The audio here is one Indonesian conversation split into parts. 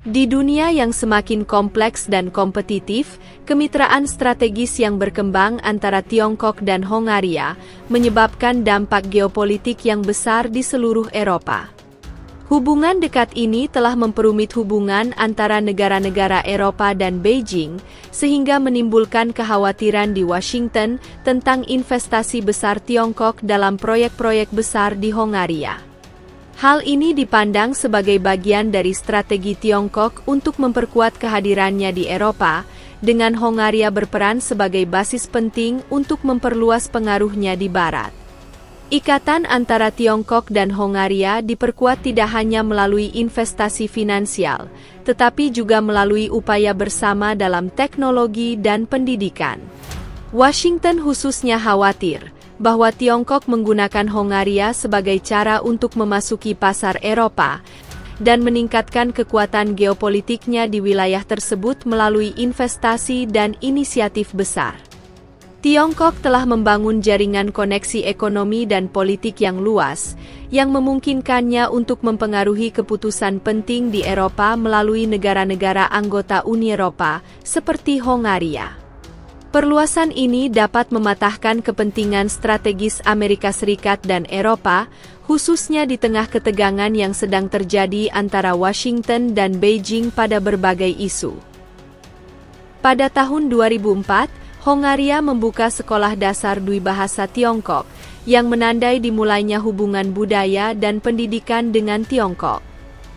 Di dunia yang semakin kompleks dan kompetitif, kemitraan strategis yang berkembang antara Tiongkok dan Hongaria menyebabkan dampak geopolitik yang besar di seluruh Eropa. Hubungan dekat ini telah memperumit hubungan antara negara-negara Eropa dan Beijing, sehingga menimbulkan kekhawatiran di Washington tentang investasi besar Tiongkok dalam proyek-proyek besar di Hongaria. Hal ini dipandang sebagai bagian dari strategi Tiongkok untuk memperkuat kehadirannya di Eropa, dengan Hongaria berperan sebagai basis penting untuk memperluas pengaruhnya di Barat. Ikatan antara Tiongkok dan Hongaria diperkuat tidak hanya melalui investasi finansial, tetapi juga melalui upaya bersama dalam teknologi dan pendidikan. Washington khususnya khawatir bahwa Tiongkok menggunakan Hongaria sebagai cara untuk memasuki pasar Eropa dan meningkatkan kekuatan geopolitiknya di wilayah tersebut melalui investasi dan inisiatif besar. Tiongkok telah membangun jaringan koneksi ekonomi dan politik yang luas, yang memungkinkannya untuk mempengaruhi keputusan penting di Eropa melalui negara-negara anggota Uni Eropa, seperti Hongaria. Perluasan ini dapat mematahkan kepentingan strategis Amerika Serikat dan Eropa, khususnya di tengah ketegangan yang sedang terjadi antara Washington dan Beijing pada berbagai isu. Pada tahun 2004, Hongaria membuka sekolah dasar Dwibahasa Tiongkok, yang menandai dimulainya hubungan budaya dan pendidikan dengan Tiongkok.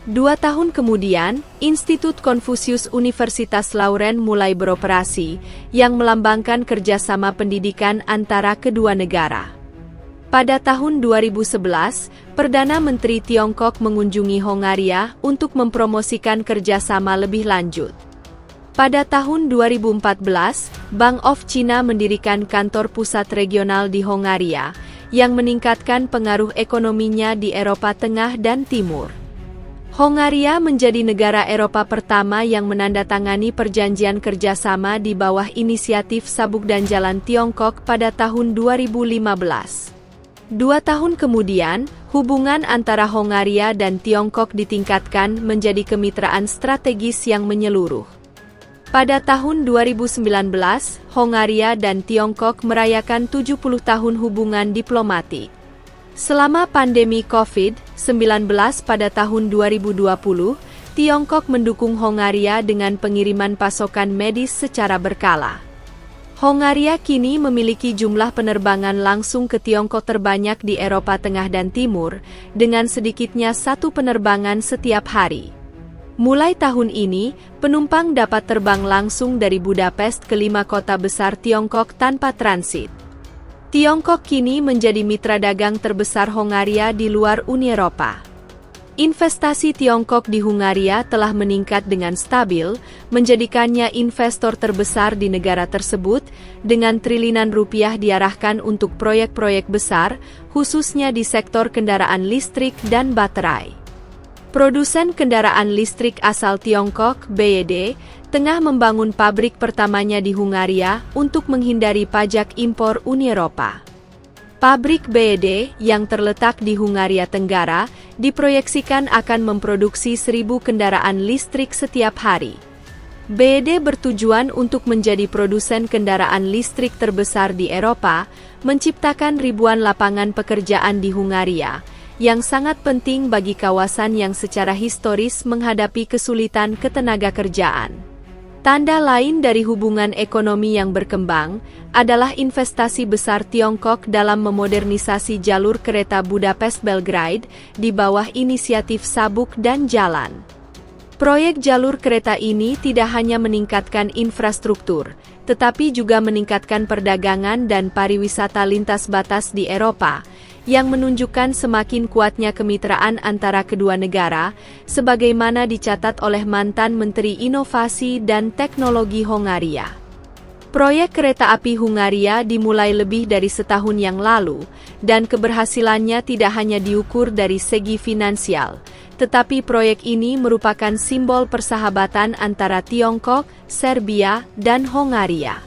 2 tahun kemudian, Institut Konfusius Universitas Lauren mulai beroperasi, yang melambangkan kerjasama pendidikan antara kedua negara. Pada tahun 2011, Perdana Menteri Tiongkok mengunjungi Hongaria untuk mempromosikan kerjasama lebih lanjut. Pada tahun 2014, Bank of China mendirikan kantor pusat regional di Hongaria, yang meningkatkan pengaruh ekonominya di Eropa Tengah dan Timur. Hongaria menjadi negara Eropa pertama yang menandatangani perjanjian kerjasama di bawah inisiatif Sabuk dan Jalan Tiongkok pada tahun 2015. 2 tahun kemudian, hubungan antara Hongaria dan Tiongkok ditingkatkan menjadi kemitraan strategis yang menyeluruh. Pada tahun 2019, Hongaria dan Tiongkok merayakan 70 tahun hubungan diplomatik. Selama pandemi COVID-19 pada tahun 2020, Tiongkok mendukung Hongaria dengan pengiriman pasokan medis secara berkala. Hongaria kini memiliki jumlah penerbangan langsung ke Tiongkok terbanyak di Eropa Tengah dan Timur, dengan sedikitnya 1 penerbangan setiap hari. Mulai tahun ini, penumpang dapat terbang langsung dari Budapest ke 5 kota besar Tiongkok tanpa transit. Tiongkok kini menjadi mitra dagang terbesar Hongaria di luar Uni Eropa. Investasi Tiongkok di Hongaria telah meningkat dengan stabil, menjadikannya investor terbesar di negara tersebut, dengan triliunan rupiah diarahkan untuk proyek-proyek besar, khususnya di sektor kendaraan listrik dan baterai. Produsen kendaraan listrik asal Tiongkok, BYD, tengah membangun pabrik pertamanya di Hongaria untuk menghindari pajak impor Uni Eropa. Pabrik BYD, yang terletak di Hongaria Tenggara, diproyeksikan akan memproduksi 1.000 kendaraan listrik setiap hari. BYD bertujuan untuk menjadi produsen kendaraan listrik terbesar di Eropa, menciptakan ribuan lapangan pekerjaan di Hongaria, yang sangat penting bagi kawasan yang secara historis menghadapi kesulitan ketenagakerjaan. Tanda lain dari hubungan ekonomi yang berkembang adalah investasi besar Tiongkok dalam memodernisasi jalur kereta Budapest-Belgrade di bawah inisiatif Sabuk dan Jalan. Proyek jalur kereta ini tidak hanya meningkatkan infrastruktur, tetapi juga meningkatkan perdagangan dan pariwisata lintas batas di Eropa, yang menunjukkan semakin kuatnya kemitraan antara kedua negara, sebagaimana dicatat oleh mantan Menteri Inovasi dan Teknologi Hongaria. Proyek kereta api Hongaria dimulai lebih dari setahun yang lalu, dan keberhasilannya tidak hanya diukur dari segi finansial, tetapi proyek ini merupakan simbol persahabatan antara Tiongkok, Serbia, dan Hongaria.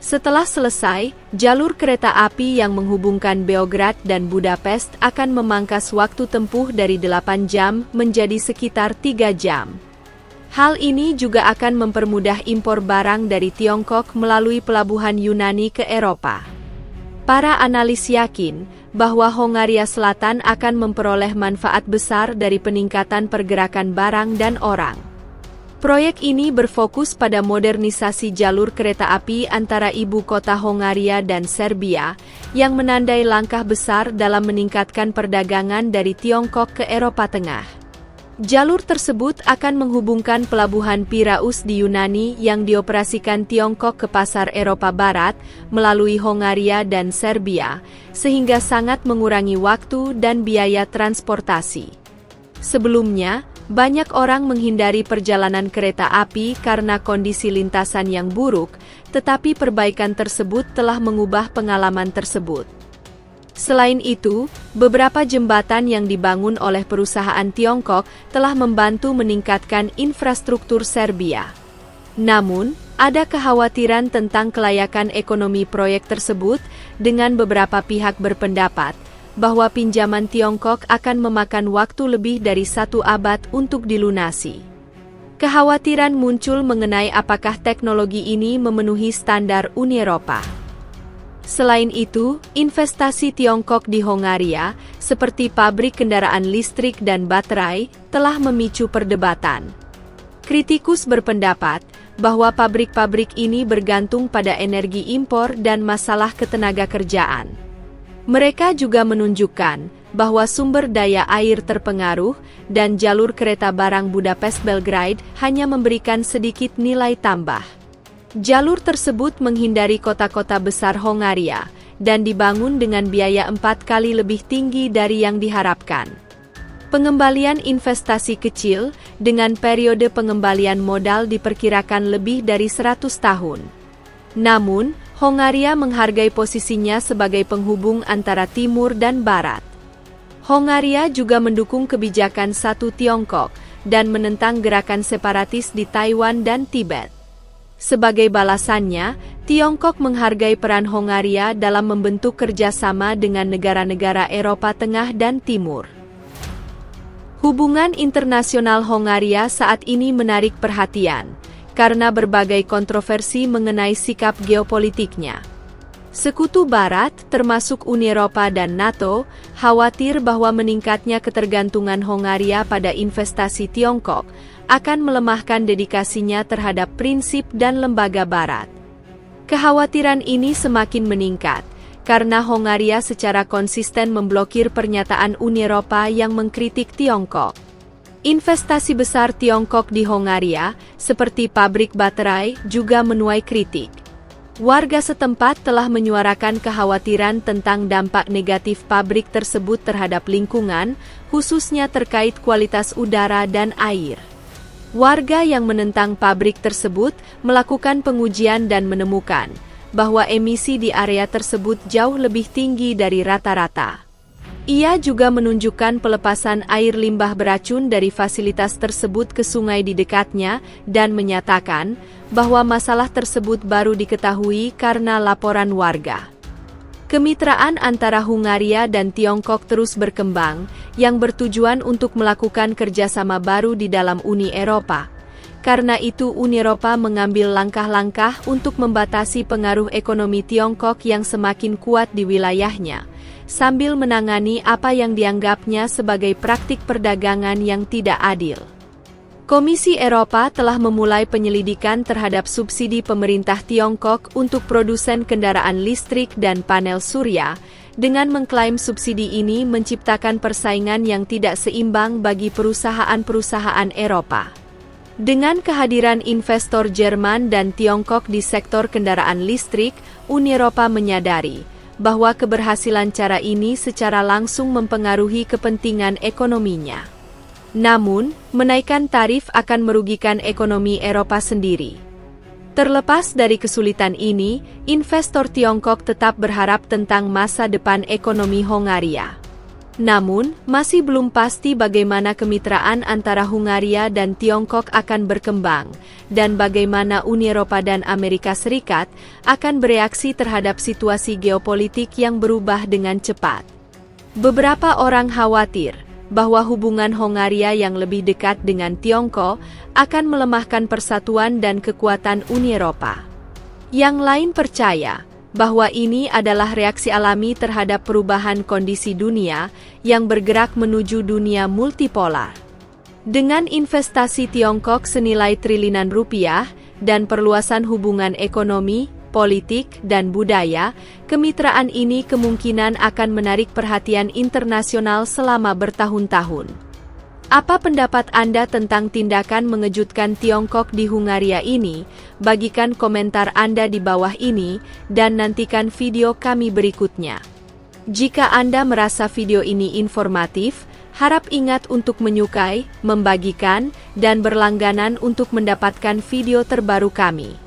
Setelah selesai, jalur kereta api yang menghubungkan Beograd dan Budapest akan memangkas waktu tempuh dari 8 jam menjadi sekitar 3 jam. Hal ini juga akan mempermudah impor barang dari Tiongkok melalui pelabuhan Yunani ke Eropa. Para analis yakin bahwa Hongaria Selatan akan memperoleh manfaat besar dari peningkatan pergerakan barang dan orang. Proyek ini berfokus pada modernisasi jalur kereta api antara ibu kota Hongaria dan Serbia, yang menandai langkah besar dalam meningkatkan perdagangan dari Tiongkok ke Eropa Tengah. Jalur tersebut akan menghubungkan pelabuhan Piraeus di Yunani yang dioperasikan Tiongkok ke pasar Eropa Barat melalui Hongaria dan Serbia, sehingga sangat mengurangi waktu dan biaya transportasi. Sebelumnya, banyak orang menghindari perjalanan kereta api karena kondisi lintasan yang buruk, tetapi perbaikan tersebut telah mengubah pengalaman tersebut. Selain itu, beberapa jembatan yang dibangun oleh perusahaan Tiongkok telah membantu meningkatkan infrastruktur Serbia. Namun, ada kekhawatiran tentang kelayakan ekonomi proyek tersebut, dengan beberapa pihak berpendapat bahwa pinjaman Tiongkok akan memakan waktu lebih dari 1 abad untuk dilunasi. Kekhawatiran muncul mengenai apakah teknologi ini memenuhi standar Uni Eropa. Selain itu, investasi Tiongkok di Hongaria, seperti pabrik kendaraan listrik dan baterai, telah memicu perdebatan. Kritikus berpendapat bahwa pabrik-pabrik ini bergantung pada energi impor dan masalah ketenagakerjaan. Mereka juga menunjukkan bahwa sumber daya air terpengaruh dan jalur kereta barang Budapest-Belgrade hanya memberikan sedikit nilai tambah. Jalur tersebut menghindari kota-kota besar Hongaria dan dibangun dengan biaya 4 kali lebih tinggi dari yang diharapkan. Pengembalian investasi kecil dengan periode pengembalian modal diperkirakan lebih dari 100 tahun. Namun, Hongaria menghargai posisinya sebagai penghubung antara timur dan barat. Hongaria juga mendukung kebijakan Satu Tiongkok dan menentang gerakan separatis di Taiwan dan Tibet. Sebagai balasannya, Tiongkok menghargai peran Hongaria dalam membentuk kerjasama dengan negara-negara Eropa Tengah dan Timur. Hubungan internasional Hongaria saat ini menarik perhatian, karena berbagai kontroversi mengenai sikap geopolitiknya. Sekutu Barat, termasuk Uni Eropa dan NATO, khawatir bahwa meningkatnya ketergantungan Hongaria pada investasi Tiongkok akan melemahkan dedikasinya terhadap prinsip dan lembaga Barat. Kekhawatiran ini semakin meningkat, karena Hongaria secara konsisten memblokir pernyataan Uni Eropa yang mengkritik Tiongkok. Investasi besar Tiongkok di Hongaria, seperti pabrik baterai, juga menuai kritik. Warga setempat telah menyuarakan kekhawatiran tentang dampak negatif pabrik tersebut terhadap lingkungan, khususnya terkait kualitas udara dan air. Warga yang menentang pabrik tersebut melakukan pengujian dan menemukan bahwa emisi di area tersebut jauh lebih tinggi dari rata-rata. Ia juga menunjukkan pelepasan air limbah beracun dari fasilitas tersebut ke sungai di dekatnya dan menyatakan bahwa masalah tersebut baru diketahui karena laporan warga. Kemitraan antara Hongaria dan Tiongkok terus berkembang, yang bertujuan untuk melakukan kerjasama baru di dalam Uni Eropa. Karena itu Uni Eropa mengambil langkah-langkah untuk membatasi pengaruh ekonomi Tiongkok yang semakin kuat di wilayahnya, sambil menangani apa yang dianggapnya sebagai praktik perdagangan yang tidak adil. Komisi Eropa telah memulai penyelidikan terhadap subsidi pemerintah Tiongkok untuk produsen kendaraan listrik dan panel surya, dengan mengklaim subsidi ini menciptakan persaingan yang tidak seimbang bagi perusahaan-perusahaan Eropa. Dengan kehadiran investor Jerman dan Tiongkok di sektor kendaraan listrik, Uni Eropa menyadari bahwa keberhasilan cara ini secara langsung mempengaruhi kepentingan ekonominya. Namun, menaikkan tarif akan merugikan ekonomi Eropa sendiri. Terlepas dari kesulitan ini, investor Tiongkok tetap berharap tentang masa depan ekonomi Hongaria. Namun, masih belum pasti bagaimana kemitraan antara Hongaria dan Tiongkok akan berkembang, dan bagaimana Uni Eropa dan Amerika Serikat akan bereaksi terhadap situasi geopolitik yang berubah dengan cepat. Beberapa orang khawatir bahwa hubungan Hongaria yang lebih dekat dengan Tiongkok akan melemahkan persatuan dan kekuatan Uni Eropa. Yang lain percaya bahwa ini adalah reaksi alami terhadap perubahan kondisi dunia yang bergerak menuju dunia multipolar. Dengan investasi Tiongkok senilai triliunan rupiah dan perluasan hubungan ekonomi, politik, dan budaya, kemitraan ini kemungkinan akan menarik perhatian internasional selama bertahun-tahun. Apa pendapat Anda tentang tindakan mengejutkan Tiongkok di Hungaria ini? Bagikan komentar Anda di bawah ini, dan nantikan video kami berikutnya. Jika Anda merasa video ini informatif, harap ingat untuk menyukai, membagikan, dan berlangganan untuk mendapatkan video terbaru kami.